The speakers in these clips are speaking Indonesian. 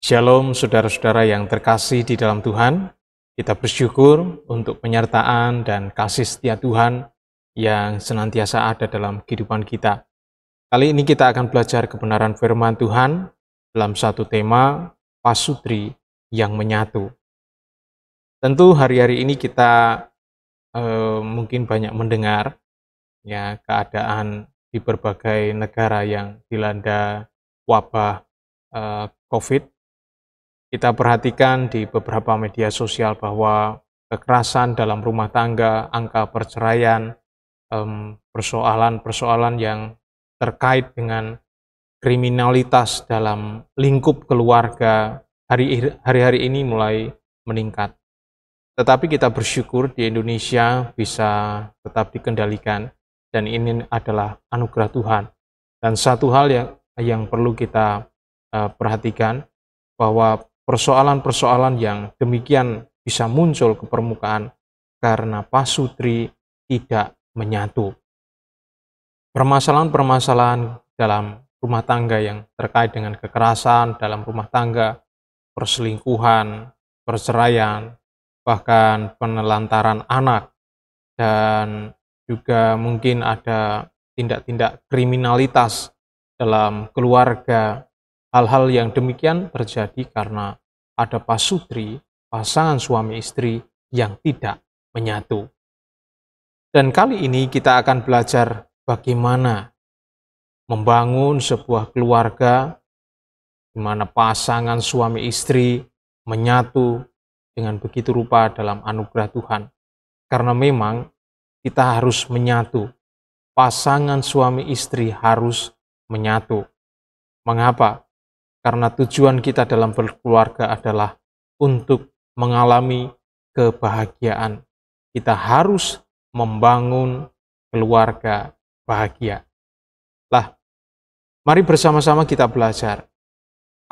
Shalom saudara-saudara yang terkasih di dalam Tuhan. Kita bersyukur untuk penyertaan dan kasih setia Tuhan yang senantiasa ada dalam kehidupan kita. Kali ini kita akan belajar kebenaran firman Tuhan dalam satu tema, pasutri yang menyatu. Tentu hari-hari ini kita mungkin banyak mendengar ya keadaan di berbagai negara yang dilanda wabah COVID. Kita perhatikan di beberapa media sosial bahwa kekerasan dalam rumah tangga, angka perceraian, persoalan-persoalan yang terkait dengan kriminalitas dalam lingkup keluarga hari-hari ini mulai meningkat. Tetapi kita bersyukur di Indonesia bisa tetap dikendalikan dan ini adalah anugerah Tuhan. Dan satu hal yang perlu kita perhatikan bahwa persoalan-persoalan yang demikian bisa muncul ke permukaan karena pasutri tidak menyatu. Permasalahan-permasalahan dalam rumah tangga yang terkait dengan kekerasan dalam rumah tangga, perselingkuhan, perceraian, bahkan penelantaran anak, dan juga mungkin ada tindak-tindak kriminalitas dalam keluarga. Hal-hal yang demikian terjadi karena ada pasutri, pasangan suami istri yang tidak menyatu. Dan kali ini kita akan belajar bagaimana membangun sebuah keluarga di mana pasangan suami istri menyatu dengan begitu rupa dalam anugerah Tuhan. Karena memang kita harus menyatu. Pasangan suami istri harus menyatu. Mengapa? Karena tujuan kita dalam berkeluarga adalah untuk mengalami kebahagiaan. Kita harus membangun keluarga bahagia. Mari bersama-sama kita belajar.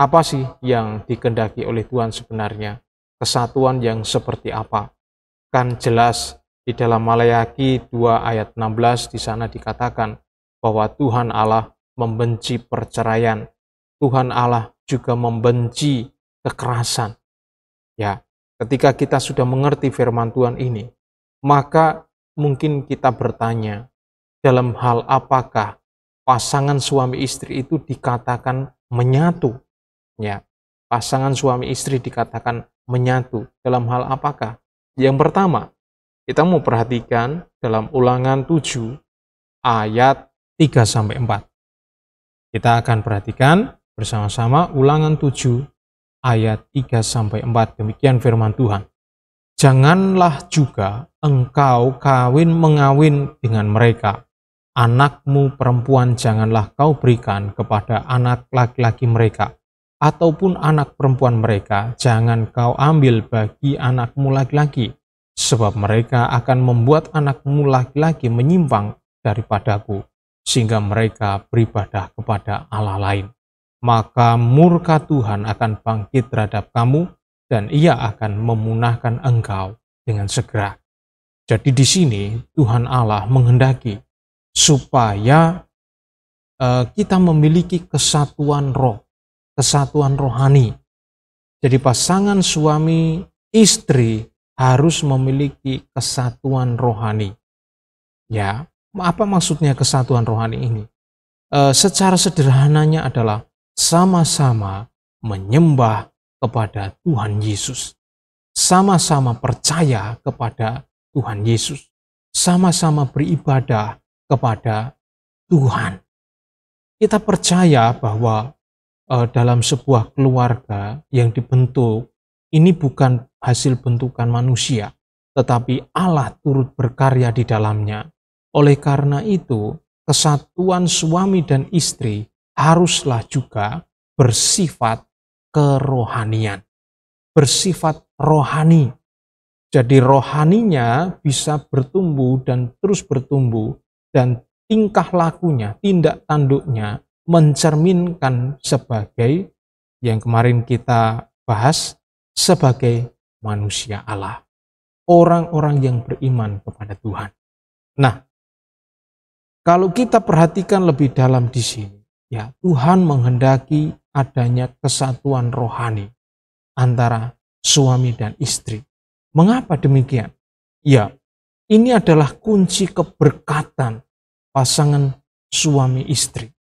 Apa sih yang dikehendaki oleh Tuhan sebenarnya? Kesatuan yang seperti apa? Kan jelas di dalam Maleakhi 2 ayat 16 di sana dikatakan bahwa Tuhan Allah membenci perceraian. Tuhan Allah juga membenci kekerasan. Ya, ketika kita sudah mengerti firman Tuhan ini, maka mungkin kita bertanya, dalam hal apakah pasangan suami istri itu dikatakan menyatu? Ya, pasangan suami istri dikatakan menyatu. Dalam hal apakah? Yang pertama, kita mau perhatikan dalam Ulangan 7 ayat 3-4. Kita akan perhatikan bersama-sama Ulangan 7 ayat 3-4. Demikian firman Tuhan. Janganlah juga engkau mengawin dengan mereka. Anakmu perempuan janganlah kau berikan kepada anak laki-laki mereka, ataupun anak perempuan mereka jangan kau ambil bagi anakmu laki-laki, sebab mereka akan membuat anakmu laki-laki menyimpang daripadaku, sehingga mereka beribadah kepada Allah lain. Maka murka Tuhan akan bangkit terhadap kamu dan ia akan memunahkan engkau dengan segera. Jadi di sini Tuhan Allah menghendaki supaya kita memiliki kesatuan roh, kesatuan rohani. Jadi pasangan suami istri harus memiliki kesatuan rohani. Ya, apa maksudnya kesatuan rohani ini? Secara sederhananya adalah sama-sama menyembah kepada Tuhan Yesus. Sama-sama percaya kepada Tuhan Yesus. Sama-sama beribadah kepada Tuhan. Kita percaya bahwa dalam sebuah keluarga yang dibentuk, ini bukan hasil bentukan manusia, tetapi Allah turut berkarya di dalamnya. Oleh karena itu, kesatuan suami dan istri haruslah juga bersifat kerohanian, bersifat rohani. Jadi rohaninya bisa bertumbuh dan terus bertumbuh, dan tingkah lakunya, tindak tanduknya mencerminkan sebagai yang kemarin kita bahas, sebagai manusia Allah, orang-orang yang beriman kepada Tuhan. Nah, kalau kita perhatikan lebih dalam di sini, ya, Tuhan menghendaki adanya kesatuan rohani antara suami dan istri. Mengapa demikian? Ya, ini adalah kunci keberkatan pasangan suami istri.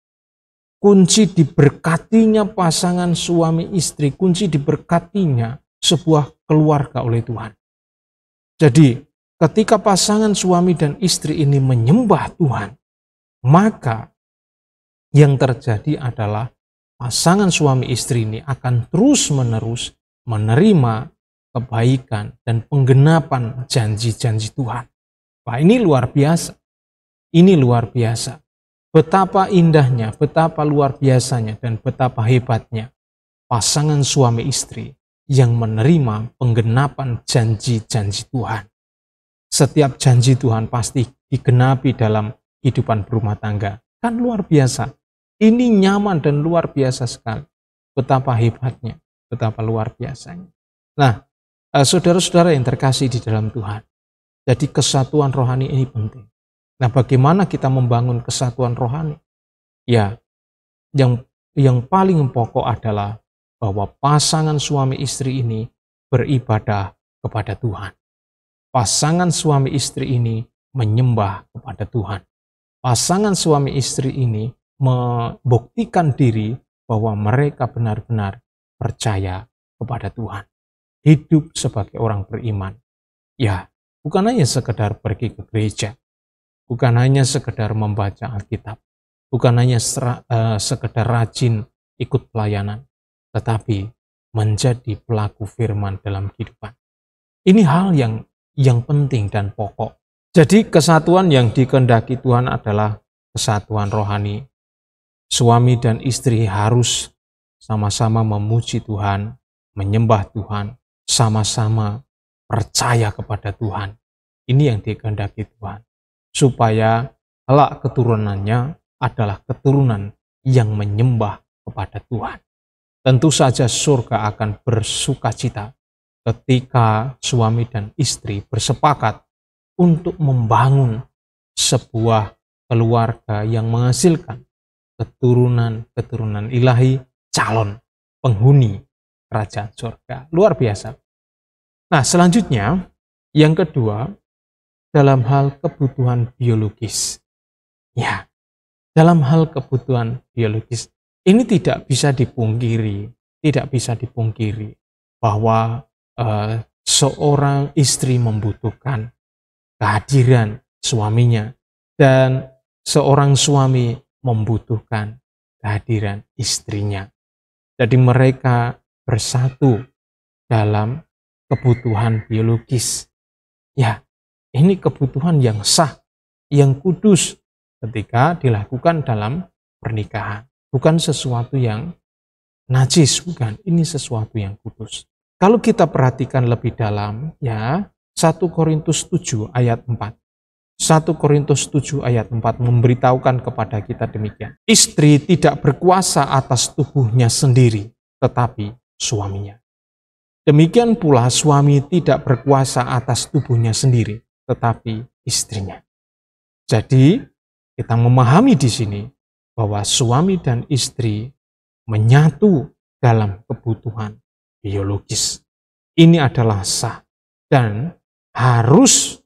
Kunci diberkatinya pasangan suami istri, kunci diberkatinya sebuah keluarga oleh Tuhan. Jadi, ketika pasangan suami dan istri ini menyembah Tuhan, maka yang terjadi adalah pasangan suami istri ini akan terus-menerus menerima kebaikan dan penggenapan janji-janji Tuhan. Wah, ini luar biasa. Ini luar biasa. Betapa indahnya, betapa luar biasanya, dan betapa hebatnya pasangan suami istri yang menerima penggenapan janji-janji Tuhan. Setiap janji Tuhan pasti digenapi dalam kehidupan berumah tangga. Kan luar biasa. Ini nyaman dan luar biasa sekali. Betapa hebatnya, betapa luar biasanya. Nah, saudara-saudara yang terkasih di dalam Tuhan, jadi kesatuan rohani ini penting. Nah, bagaimana kita membangun kesatuan rohani? Ya, yang paling pokok adalah bahwa pasangan suami istri ini beribadah kepada Tuhan. Pasangan suami istri ini menyembah kepada Tuhan. Pasangan suami istri ini membuktikan diri bahwa mereka benar-benar percaya kepada Tuhan. Hidup sebagai orang beriman. Ya, bukan hanya sekedar pergi ke gereja. Bukan hanya sekedar membaca Alkitab, bukan hanya sekedar rajin ikut pelayanan, tetapi menjadi pelaku firman dalam kehidupan. Ini hal yang penting dan pokok. Jadi kesatuan yang dikehendaki Tuhan adalah kesatuan rohani. Suami dan istri harus sama-sama memuji Tuhan, menyembah Tuhan, sama-sama percaya kepada Tuhan. Ini yang dikehendaki Tuhan. Supaya kelak keturunannya adalah keturunan yang menyembah kepada Tuhan. Tentu saja surga akan bersukacita ketika suami dan istri bersepakat untuk membangun sebuah keluarga yang menghasilkan keturunan-keturunan ilahi, calon penghuni kerajaan surga. Luar biasa. Nah, selanjutnya yang kedua, dalam hal kebutuhan biologis. Ya, dalam hal kebutuhan biologis, ini tidak bisa dipungkiri bahwa seorang istri membutuhkan kehadiran suaminya dan seorang suami membutuhkan kehadiran istrinya. Jadi mereka bersatu dalam kebutuhan biologis. Ya, ini kebutuhan yang sah, yang kudus ketika dilakukan dalam pernikahan. Bukan sesuatu yang najis, bukan. Ini sesuatu yang kudus. Kalau kita perhatikan lebih dalam, ya, 1 Korintus 7 ayat 4. 1 Korintus 7 ayat 4 memberitahukan kepada kita demikian. Istri tidak berkuasa atas tubuhnya sendiri, tetapi suaminya. Demikian pula suami tidak berkuasa atas tubuhnya sendiri, tetapi istrinya. Jadi, kita memahami di sini bahwa suami dan istri menyatu dalam kebutuhan biologis. Ini adalah sah dan harus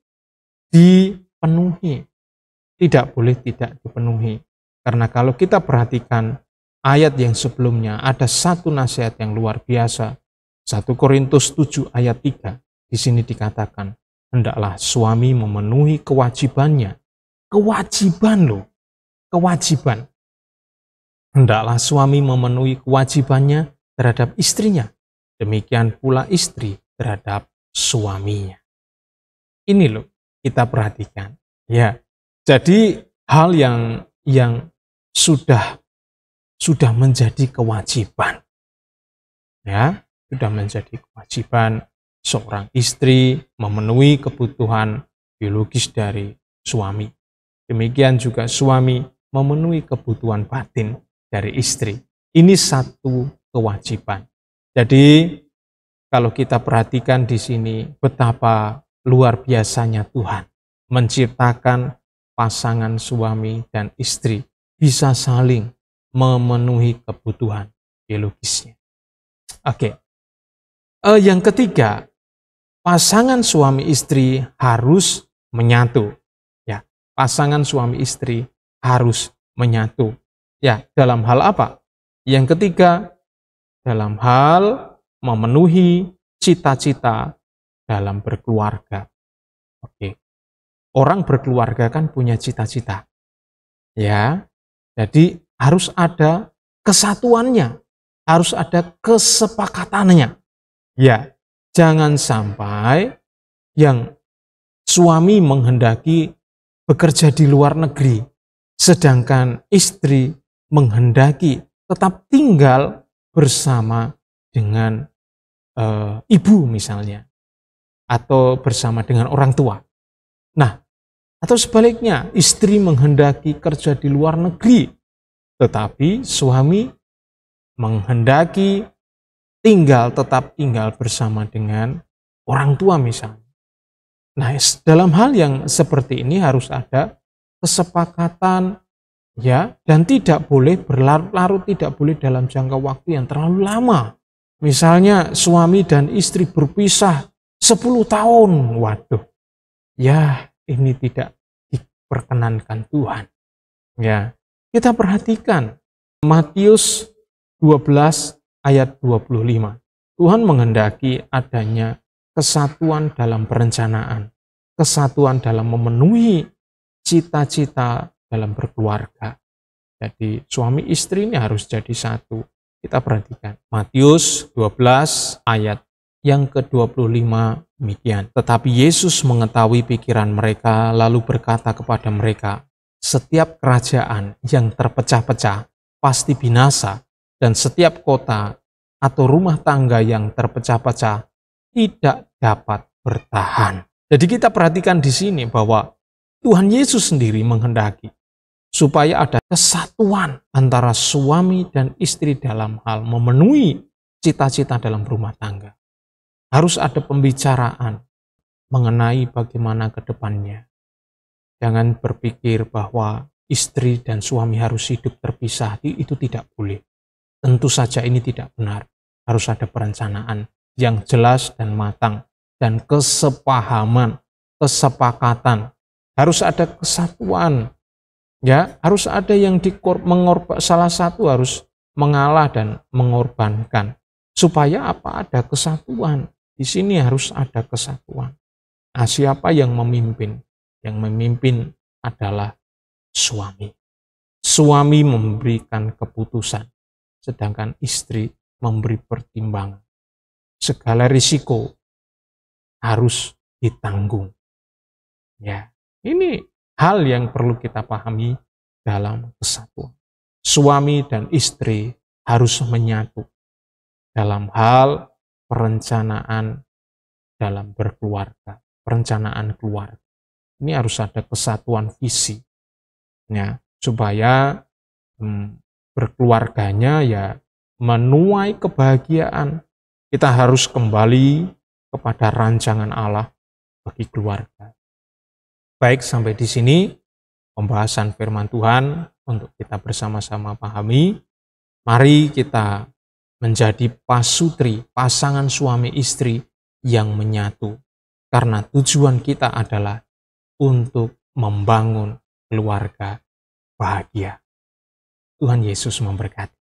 dipenuhi. Tidak boleh tidak dipenuhi. Karena kalau kita perhatikan ayat yang sebelumnya, ada satu nasihat yang luar biasa. 1 Korintus 7 ayat 3, di sini dikatakan, hendaklah suami memenuhi kewajibannya. Kewajiban loh, kewajiban. Hendaklah suami memenuhi kewajibannya terhadap istrinya. Demikian pula istri terhadap suaminya. Ini loh, kita perhatikan. Ya, jadi hal yang sudah menjadi kewajiban. Ya, sudah menjadi kewajiban seorang istri memenuhi kebutuhan biologis dari suami. Demikian juga suami memenuhi kebutuhan batin dari istri. Ini satu kewajiban. Jadi kalau kita perhatikan di sini betapa luar biasanya Tuhan menciptakan pasangan suami dan istri bisa saling memenuhi kebutuhan. biologisnya. Oke. Yang ketiga, pasangan suami istri harus menyatu. Ya, pasangan suami istri harus menyatu. Ya, dalam hal apa? Yang ketiga, dalam hal memenuhi cita-cita dalam berkeluarga. Oke. Orang berkeluarga kan punya cita-cita. Ya. Jadi harus ada kesatuannya, harus ada kesepakatannya. Ya, jangan sampai yang suami menghendaki bekerja di luar negeri, sedangkan istri menghendaki tetap tinggal bersama dengan ibu misalnya, atau bersama dengan orang tua. Nah, atau sebaliknya, istri menghendaki kerja di luar negeri, tetapi suami menghendaki tetap tinggal bersama dengan orang tua misalnya. Nah, dalam hal yang seperti ini harus ada kesepakatan, ya, dan tidak boleh berlarut-larut, tidak boleh dalam jangka waktu yang terlalu lama. Misalnya suami dan istri berpisah 10 tahun, waduh, ya ini tidak diperkenankan Tuhan. Ya, kita perhatikan Matius 12 ayat 25. Tuhan menghendaki adanya kesatuan dalam perencanaan, kesatuan dalam memenuhi cita-cita dalam berkeluarga. Jadi suami istri ini harus jadi satu. Kita perhatikan Matius 12 ayat yang ke-25 demikian. Tetapi Yesus mengetahui pikiran mereka lalu berkata kepada mereka, setiap kerajaan yang terpecah-pecah pasti binasa, dan setiap kota atau rumah tangga yang terpecah-pecah tidak dapat bertahan. Jadi kita perhatikan di sini bahwa Tuhan Yesus sendiri menghendaki supaya ada kesatuan antara suami dan istri dalam hal memenuhi cita-cita dalam rumah tangga. Harus ada pembicaraan mengenai bagaimana ke depannya. Jangan berpikir bahwa istri dan suami harus hidup terpisah, itu tidak boleh. Tentu saja ini tidak benar. Harus ada perencanaan yang jelas dan matang, dan kesepahaman, kesepakatan. Harus ada kesatuan. Ya, harus ada yang salah satu harus mengalah dan mengorbankan. Supaya apa? Ada kesatuan. Di sini harus ada kesatuan. Nah, siapa yang memimpin? Yang memimpin adalah suami. Suami memberikan keputusan, sedangkan istri memberi pertimbangan. Segala risiko harus ditanggung. Ya, ini hal yang perlu kita pahami dalam kesatuan. Suami dan istri harus menyatu dalam hal perencanaan dalam berkeluarga, perencanaan keluarga. Ini harus ada kesatuan visi, ya, supaya berkeluarganya ya menuai kebahagiaan. Kita harus kembali kepada rancangan Allah bagi keluarga. Baik, sampai di sini pembahasan firman Tuhan untuk kita bersama-sama pahami. Mari kita menjadi pasutri, pasangan suami istri yang menyatu. Karena tujuan kita adalah untuk membangun keluarga bahagia. Tuhan Yesus memberkati.